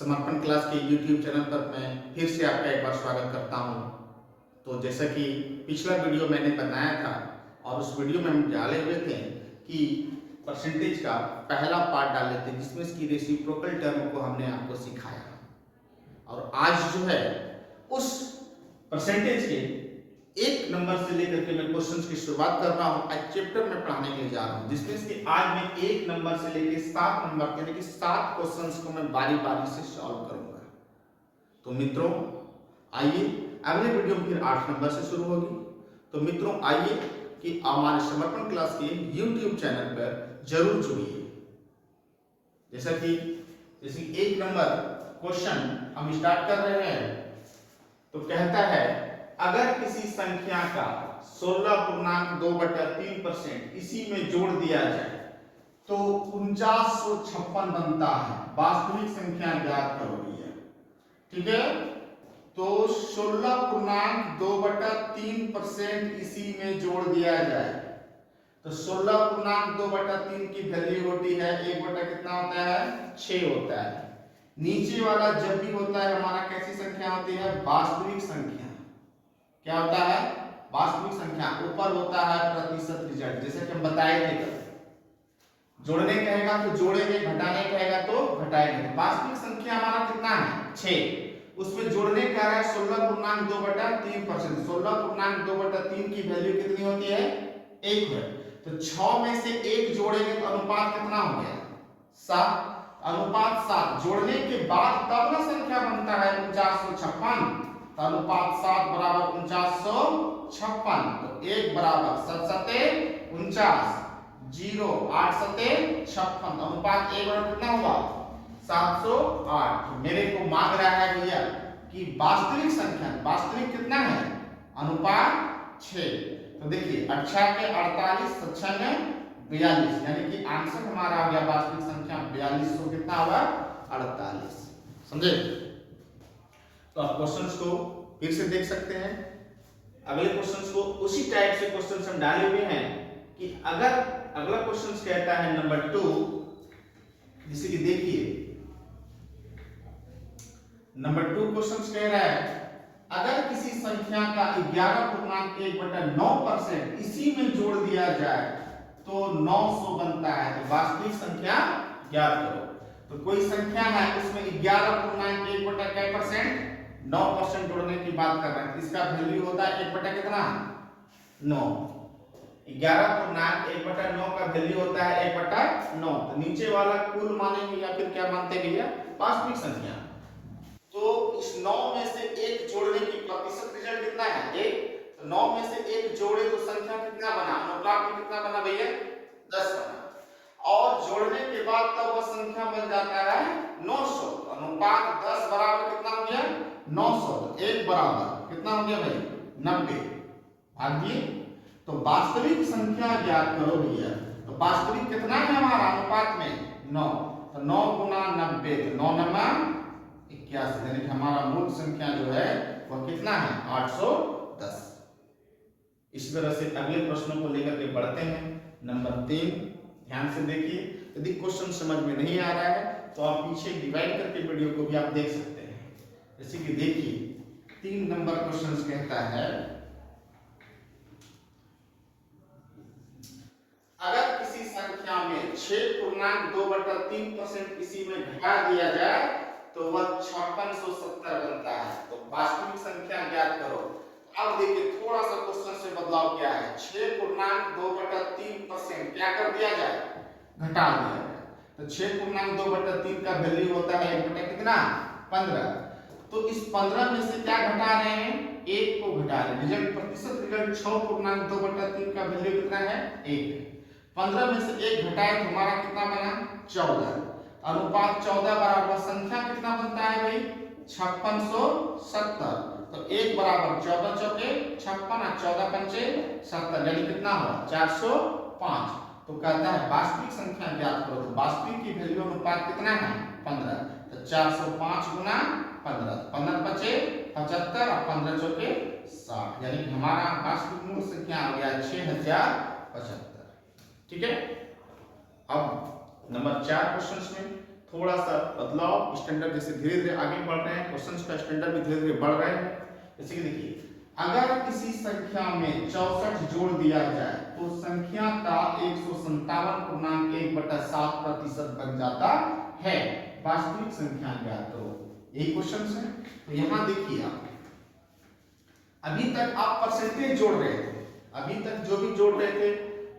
समर्पण क्लास के YouTube channel पर मैं फिर से आपका एक बार स्वागत करता हूं। तो जैसा कि पिछला वीडियो मैंने बताया था और उस वीडियो में हम डाले हुए थे कि परसेंटेज का पहला पार्ट डाले थे जिसमें इसकी रेसिप्रोकल टर्म को हमने आपको सिखाया और आज जो है उस परसेंटेज के एक नंबर से लेकर के मैं क्वेश्चंस की शुरुआत कर रहा हूं। आज चैप्टर में पढ़ाने के लिए जा रहा हूं जिसमें इसके आज मैं एक नंबर से लेकर 7 नंबर यानी कि 7 क्वेश्चंस को मैं बारी बारी से सॉल्व करूंगा। तो मित्रों आइए, अगले वीडियो में फिर 8 नंबर से शुरू होगी। तो मित्रों आइए कि हमारे समर्पण क्लास के YouTube चैनल पर जरूर जुड़िए। जैसे एक नंबर क्वेश्चन हम स्टार्ट कर रहे हैं। तो कहता है अगर किसी संख्या का 16.2/3% इसी में जोड़ दिया जाए तो 4956 बनता है। वास्तविक संख्या ज्ञात करो भैया। ठीक है, तो 16.2/3% इसी में जोड़ दिया जाए तो 16.2/3 की वैल्यू होती है 1 कितना होता है 6 होता है। नीचे वाला जब भी होता है हमारा कैसी संख्या होती है वास्तविक संख्या। क्या होता है वास्तविक संख्या। ऊपर होता है प्रतिशत रिजल्ट जैसे कि हम बताए थे। जोड़ने कहेगा तो जोड़ेंगे, घटाने कहेगा तो घटाएंगे। वास्तविक संख्या हमारा कितना है 6, उसमें जोड़ने का है 16.2/3%। 16.2/3 की वैल्यू कितनी होती है 1 है। तो 6 में से 1 जोड़ेंगे तो अनुपात कितना हो गया 7। अनुपात 7 जोड़ने के बाद तब ना संख्या बनता है 4956। अनुपात 7 बराबर 4956। तो 1 बराबर 7 सते 49, 0 8 सते 56। अनुपात 1 बराबर कितना हुआ 708। मेरे को मांग रहा है भैया कि वास्तविक संख्या, वास्तविक कितना है अनुपात 6। तो देखिए 8 के 48, 6 में 42 यानी कि आंसर हमारा आ गया वास्तविक संख्या 4200 कितना हुआ 48। समझे। तो आप क्वेश्चंस को फिर से देख सकते हैं। अगले क्वेश्चंस को उसी टाइप से क्वेश्चंस हम डाले हुए हैं कि अगर अगला क्वेश्चंस कहता है नंबर 2, जिसे कि देखिए नंबर 2 क्वेश्चंस कह रहा है अगर किसी संख्या का 11.1/9% इसी में जोड़ दिया जाए तो 900 बनता है। तो वास्तविक संख्या ज्ञात करो। तो कोई संख्या है उसमें 11.1% 9% जोड़ने की बात कर रहे हैं। इसका वैल्यू होता है 1 कितना 9। 11.1/9 का वैल्यू होता है 1/9। तो नीचे वाला कुल मानेंगे या फिर क्या मानते भैया वास्तविक संख्या। तो इस 9 में से 1 जोड़ने की प्रतिशत रिजल्ट कितना है 1। तो 9 में से 1 जोड़े तो संख्या कितना बना अनुपात में कितना बना भैया 10 बना। और जोड़ने के बाद तब वह संख्या बन जाता है 900। अनुपात 10 बराबर कितना हो गया 900। तो 1 बराबर कितना हो गया भाई 90 भागिए। तो वास्तविक संख्या ज्ञात करो भैया। तो वास्तविक कितना है हमारा अनुपात में 9। तो 9 गुना 90 तो 9 9 81 यानी कि हमारा मूल संख्या जो है वह कितना है 810। इस तरह से अगले प्रश्नों को लेकर के बढ़ते हैं। नंबर 3 ध्यान से देखिए। यदि क्वेश्चन समझ में नहीं आ रहा है तो आप पीछे डिवाइड करके वीडियो को भी आप देख सकते हैं। जैसे कि देखिए 3 नंबर क्वेश्चन कहता है अगर किसी संख्या में 6.2/3% इसी में घटा दिया जाए तो वह 5670 बनता है। तो वास्तविक संख्या ज्ञात करो। अब देखिए थोड़ा सा क्वेश्चन से बदलाव क्या है 6.2/3% क्या कर दिया जाए घटा दिया जाए। तो 6.2/3 का वैल्यू होता है 1 कितना 15। तो इस 15 में से क्या घटा रहे हैं 1 को घटा रहे हैं। रिजल्ट प्रतिशत रिजल्ट 6.2/3 का वैल्यू कितना है 1। 15 में से 1 घटाए तो हमारा कितना बना 14। अनुपात 14 बराबर संख्या कितना बनता है भाई 5670। तो 1 बराबर 14 चौके 56 और 14 पंचे 70 यानी कितना हुआ 405। तो कहता है वास्तविक संख्या ज्ञात करो। तो वास्तविक की वैल्यू अनुपात कितना है 15। तो 405 गुना 15 15 पचे 75 और 15 चौके 60 यानी कि हमारा वास्तविक मूल संख्या आ गया 6075। ठीक है। अब नंबर 4 क्वेश्चन में थोड़ा सा बदलाव, स्टैंडर्ड जैसे धीरे धीरे आगे बढ़ रहे हैं, क्वेश्चंस का स्टैंडर्ड भी धीरे धीरे बढ़ रहे हैं। जैसे कि देखिए, अगर किसी संख्या में 64 जोड़ दिया जाए तो संख्या का 157.1/7% बन जाता है। वास्तविक संख्या ज्ञात करो। यही क्वेश्चन है। तो यहां देखिए, आप अभी तक आप परसेंटेज जोड़ रहे थे, अभी तक जो भी जोड़ रहे थे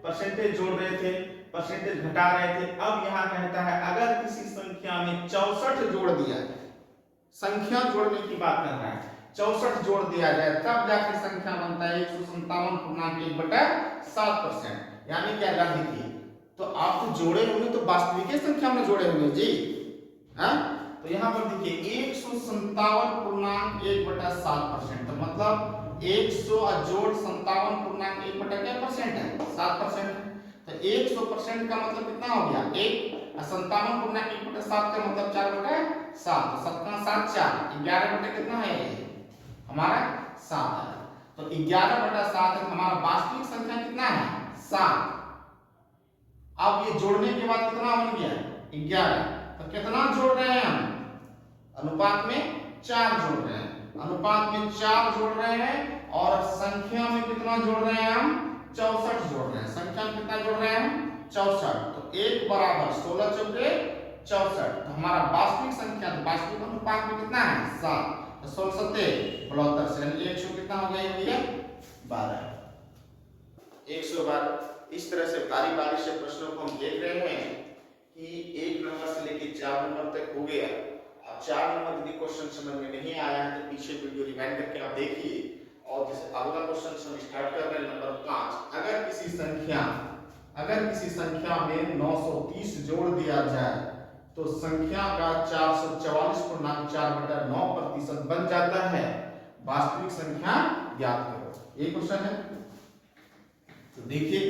परसेंटेज जोड़ रहे थे, परसेंटेज घटा रहे थे। अब यहां कहता है अगर किसी संख्या में 64 जोड़ दिया जाए, संख्या जोड़ने की बात कर रहा है, 64 जोड़ दिया जाए तब जाके संख्या बनता है 157.1/7%। यानी क्या देखिए, तो आप तो जोड़े होंगे तो वास्तविक संख्या में जोड़े होंगे जी, हाँ? तो यहाँ पर देखिए 157.1/7%, तो मतलब 100 जोड़ 57.1% है, 7%। तो 100% का मतलब कितना हो गया 1, 57.1/7 का मतलब 4/7, तो 7 का 7 4, 11 कितना है हमारा 7 है। तो 11/7 हमारा वास्तविक संख्या कितना है 7। अब ये जोड़ने के बाद कितना बन गया 11। तो कितना जोड़ रहे हैं हम, अनुपात में 4 जोड़ रहे हैं, अनुपात में 4 जोड़ रहे हैं, और संख्या में कितना जोड़ रहे हैं हम 64 जोड़ रहे हैं। संख्या में कितना जोड़ रहे हैं हम 64। तो 1 बराबर 16 चौके 64। तो हमारा वास्तविक संख्या, तो वास्तविक अनुपात में कितना है 7। तो 16 7 72 से 100 कितना हो गया ये 12, 112। इस तरह से बारी बारी से प्रश्नों को हम देख रहे हैं कि 1 नंबर से लेकर 4 नंबर तक हो गया। अब 4 नंबर यदि क्वेश्चन समझ में नहीं आया है तो पीछे वीडियो रिवाइंड करके आप देखिए। और जैसे अगला क्वेश्चन हम स्टार्ट कर रहे हैं नंबर 5। अगर किसी संख्या में 930 जोड़ दिया जाए तो संख्या का 444.4/9% बन जाता है। वास्तविक संख्या ज्ञात करो। ये क्वेश्चन है। तो देखिए,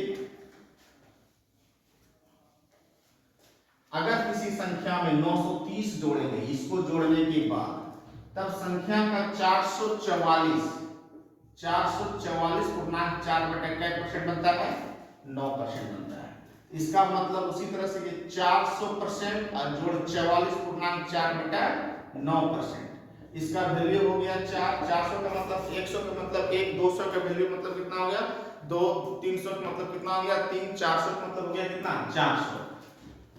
अगर किसी संख्या में 930 जोड़ेंगे, इसको जोड़ने के बाद तब संख्या का 444.4% बनता है 9% बनता है। इसका मतलब उसी तरह से 400% और जोड़ 44.4/9%, इसका वैल्यू हो गया 4। 400 का मतलब 100 का मतलब 1, 200 का वैल्यू मतलब कितना हो गया 2, 300 का मतलब कितना हो गया 3, 400 का मतलब हो गया कितना 400।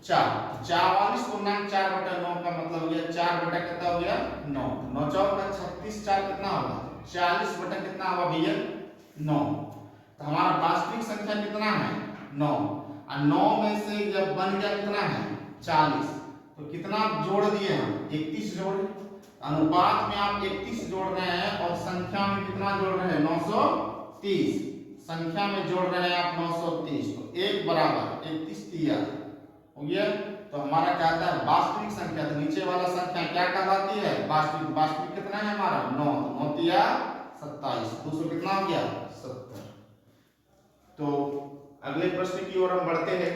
44.4/9 का मतलब हो गया 4 कितना हो गया 9, 9 4 का 36, 4 कितना होगा 40 कितना होगा भैया 9। तो हमारा वास्तविक संख्या कितना है 9, और 9 में से जब बन गया कितना है 40, तो कितना जोड़ दिए हम 31 जोड़। अनुपात में आप 31 जोड़ रहे हैं और संख्या में कितना जोड़ रहे हैं 930, संख्या में जोड़ रहे हैं आप 930। तो 1 बराबर 31 दिया हो गया। तो हमारा क्या आता है वास्तविक संख्या। तो नीचे वाला संख्या क्या कहलाती है वास्तविक। वास्तविक कितना है हमारा 9, 9 तिया 27, 200 कितना हो गया 70। तो अगले प्रश्न की ओर हम बढ़ते हैं।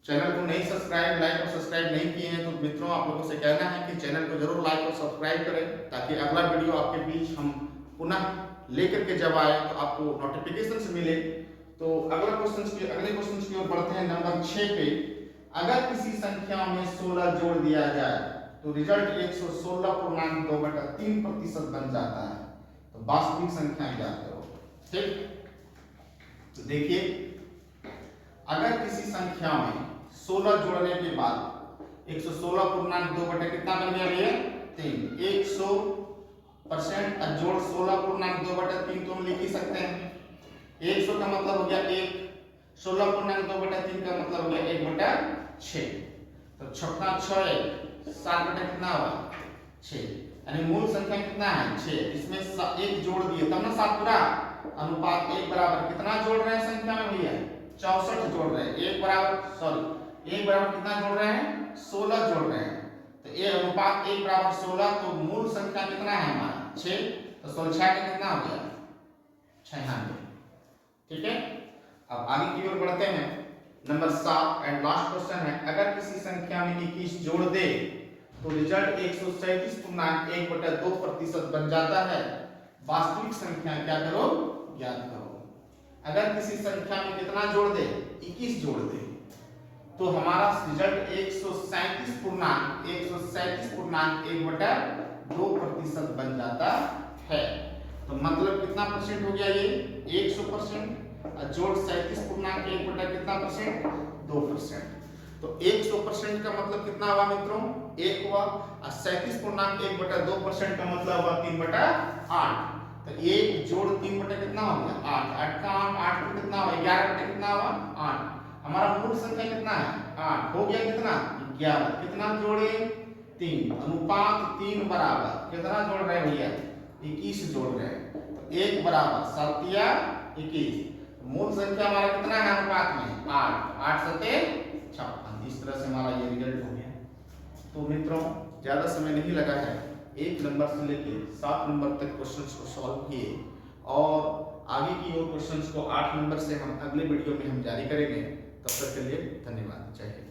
चैनल को नहीं सब्सक्राइब, लाइक और सब्सक्राइब नहीं किए हैं तो मित्रों आप लोगों से कहना है कि चैनल को जरूर लाइक और सब्सक्राइब करें, ताकि अगला वीडियो आपके बीच हम पुनः लेकर के जब आए तो आपको नोटिफिकेशन से मिले। तो अगले क्वेश्चन की ओर बढ़ते हैं नंबर 6 पे। अगर किसी संख्या में 16 जोड़ दिया जाए तो रिजल्ट 116.2/3% बन जाता है। तो वास्तविक संख्या ज्ञात करो। ठीक, तो देखिए, अगर किसी संख्या में 16 जोड़ने के बाद 116.2 कितना बन गया भैया 3, 100% जोड़ 16.2/3 तो हम लिख ही सकते हैं। 100 का मतलब हो गया 1, 16.2/3 का मतलब हो गया 1/6। तो 6 6 7 कितना होगा 6, यानी मूल संख्या कितना है 6। इसमें 1 जोड़ दिए तब ना 7 पूरा। अनुपात 1 बराबर कितना जोड़ रहे हैं संख्या में भैया 64 जोड़ रहे हैं। 1 बराबर कितना जोड़ रहे हैं 16 जोड़ रहे हैं। तो ये अनुपात 1 बराबर 16, तो मूल संख्या कितना है हमारा 6। तो 16 का कितना हो गया 96। ठीक है, अब आगे की ओर बढ़ते हैं। नंबर 7 एंड लास्ट क्वेश्चन है। अगर किसी संख्या में 21 जोड़ दे तो रिजल्ट 137.1/2% बन जाता है। वास्तविक संख्या क्या करो ज्ञात करो। अगर किसी संख्या में कितना जोड़ दे 21 जोड़ दे, तो हमारा रिजल्ट 137.1% बन जाता है। तो मतलब कितना परसेंट हो गया ये 100%, जोड़ 37.1 बटा कितना परसेंट 2%। तो 100% का मतलब कितना हुआ मित्रों 1 हुआ, और 37.1 बटा 2% का मतलब हुआ 3 बटा 8। तो 1 जोड़ 3 बटा कितना हो गया 8, 8 का 8 पर कितना हुआ 11 बटा कितना हुआ 8। हमारा मूल संख्या कितना है 8, हो गया कितना 11, कितना जोड़े 3, अनुपात 3 बराबर कितना जोड़ रहे हैं भैया 21 जोड़ रहे हैं। तो 1 बराबर 7 या 21, मूल संख्या हमारा कितना है अनुपात में 8, 8 सते 56। इस तरह से हमारा ये रिजल्ट हो गया। तो मित्रों ज्यादा समय नहीं लगा है, 1 नंबर से लेके 7 नंबर तक क्वेश्चंस को सॉल्व किए, और आगे की और क्वेश्चंस को 8 नंबर से हम अगले वीडियो में हम जारी करेंगे। तब तक के लिए धन्यवाद, जय हिंद।